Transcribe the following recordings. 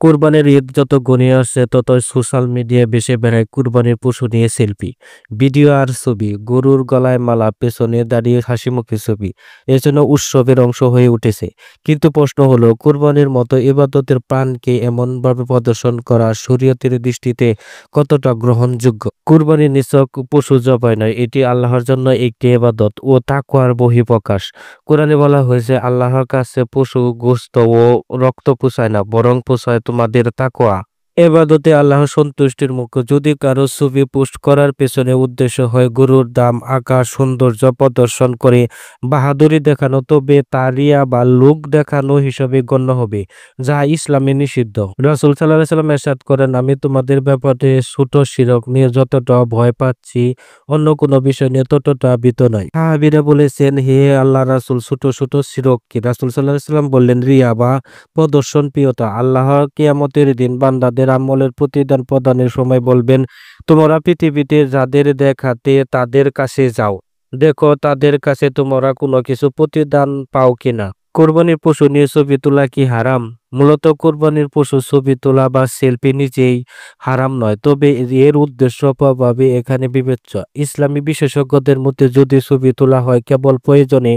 কোরবানির ঈদ যত ঘনিয়ে আসছে তত সোশ্যাল মিডিয়ায় ভেসে বেড়ায় কুরবানির পশু নিয়ে সেলফি, ভিডিও আর ছবি, গরুর গলায় মালা, পেছনে দাঁড়িয়ে হাসিমুখী ছবি এজন্য উৎসবের অংশ হয়ে উঠেছে। কিন্তু প্রশ্ন হলো, কোরবানির মতো ইবাদতের প্রাণকে এমনভাবে প্রদর্শন করা শরীয়তের দৃষ্টিতে কতটা গ্রহণযোগ্য? কুরবানি নিছক পশু জবাই নয়, এটি আল্লাহর জন্য একটি ইবাদত ও তাকওয়ার বহিঃপ্রকাশ। কোরআনে বলা হয়েছে, আল্লাহর কাছে পশু গোশত ও রক্ত পোষায় না, বরং পোষায় তোমাদের তাকওয়া। এবাদতে আল্লাহর সন্তুষ্টির মুখ্য। যদি কারো ছবি পোস্ট করার পেছনে উদ্দেশ্য হয় গরুর দাম আঁকা, সৌন্দর্য প্রদর্শন করে বাহাদুরি দেখানো, তবে তা রিয়া বা লোক দেখানো হিসেবে গণ্য হবে, যা ইসলামে নিষিদ্ধ। রাসূল সাল্লাল্লাহু আলাইহি ওয়াসাল্লাম ইরশাদ করেন, আমি তোমাদের ব্যাপারে ছোট শিরক নিয়ে যতটা ভয় পাচ্ছি, অন্য কোনো বিষয় নিয়ে ততটা ভীত নয়। সাহাবীরা বলেছেন, হে আল্লাহর রাসূল, ছোট ছোট শিরক কি? রাসূল সাল্লাল্লাহু আলাইহি ওয়াসাল্লাম বললেন, রিয়া বা প্রদর্শন প্রিয়তা। আল্লাহ কিয়ামতের দিন বান্দাদের আমলের প্রতিদান প্রদানের সময় বলবেন, তোমরা পৃথিবীতে যাদের দেখাতে তাদের কাছে যাও, দেখো তাদের কাছে তোমরা কোনো কিছু প্রতিদান পাও কিনা। কোরবানির পশু নিয়ে ছবি তোলা কি হারাম? মূলত কোরবানির পশু ছবি তোলা বা সেলফি নিজেই হারাম নয়, তবে এর উদ্দেশ্য প্রভাবে এখানে বিবেচ্য। ইসলামী বিশেষজ্ঞদের মধ্যে যদি ছবি তোলা হয় কেবল প্রয়োজনে,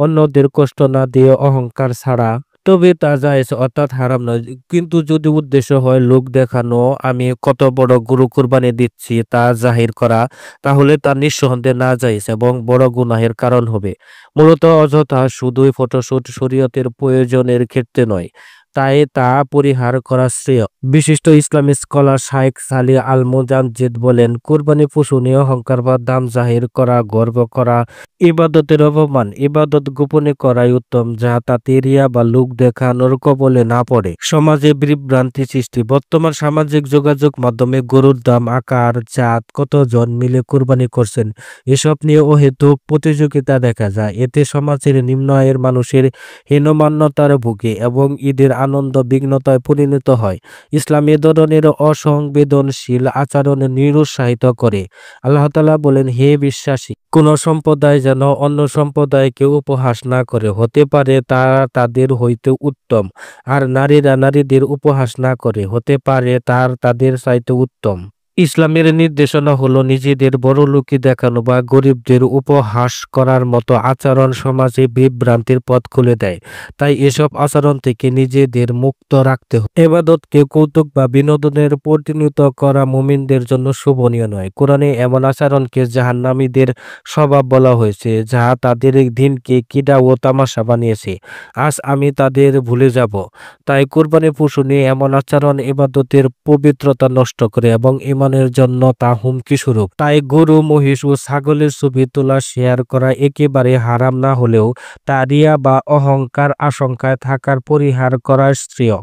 অন্যদের কষ্ট না দিয়ে, অহংকার ছাড়া, তবে তা জায়েজ অর্থাৎ হারাম নয়। কিন্তু যদি উদ্দেশ্য হয় লোক দেখানো, আমি কত বড় গরু কুরবানি দিচ্ছি তা জাহির করা, তাহলে তা নিঃসন্দেহে নাজায়েজ এবং বড় গুনাহের কারণ হবে। মূলত অযথা শুধুই ফটোশুট শরীয়তের প্রয়োজনের ক্ষেত্রে নয়, তাই তা পরিহার করা শ্রেয়। বিশিষ্ট ইসলামী স্কলার শাইখ সালি আল মুজাদ্দিদ বলেন, কোরবানি পশু নিয়ে অহংকার বা দাম জাহির করা, গর্ব করা ইবাদতের অপমান। ইবাদত গোপনে করাই উত্তম, যা তাতে রিয়া বা লোক দেখানোর কবলে না পড়ে। সমাজে বিভ্রান্তি সৃষ্টি। বর্তমান সামাজিক যোগাযোগ মাধ্যমে গরুর দাম, আকার, জাত, কতজন মিলে কোরবানি করছেন, এসব নিয়ে অহেতুক প্রতিযোগিতা দেখা যায়। এতে সমাজের নিম্ন আয়ের মানুষের হীনমান্যতার ভোগে এবং ঈদের আনন্দ বিঘ্নতায় পরিণত হয়। ইসলাম এ ধরনের অসংবেদনশীল আচরণ নিরুৎসাহিত করে। আল্লাহ তাআলা বলেন, হে বিশ্বাসী, কোন সম্প্রদায় যেন অন্য সম্প্রদায়কে উপহাস না করে, হতে পারে তা তাদের হইতে উত্তম, আর নারীরা নারীদের উপহাস না করে, হতে পারে তার তাদের চাইতে উত্তম। ইসলামের নির্দেশনা হলো নিজেদের বড়লোকি দেখানো বা গরিবদের উপহাস করার মতো আচরণ সমাজে বিভ্রান্তির পথ খুলে দেয়। তাই এসব আচরণ থেকে নিজেদের মুক্ত রাখতে হবে। ইবাদতকে কৌতুক বা বিনোদনের পরিণত করা মুমিনদের জন্য শোভনীয় নয়। কোরআনে এমন আচরণকে জাহান্নামীদের স্বভাব বলা হয়েছে, যা তাদের দিনকে ক্রীড়া ও তামাশা বানিয়েছে। আজ আমি তাদের ভুলে যাব। তাই কোরবানির পশু নিয়ে এমন আচরণ ইবাদতের পবিত্রতা নষ্ট করে এবং ইমানের জন্য তা হুমকি স্বরূপ। তাই গরু, মহিষ ও ছাগলের ছবি তোলা, শেয়ার করা একেবারে হারাম না হলেও তা রিয়া বা অহংকার আশঙ্কায় থাকার পরিহার করা শ্রেয়।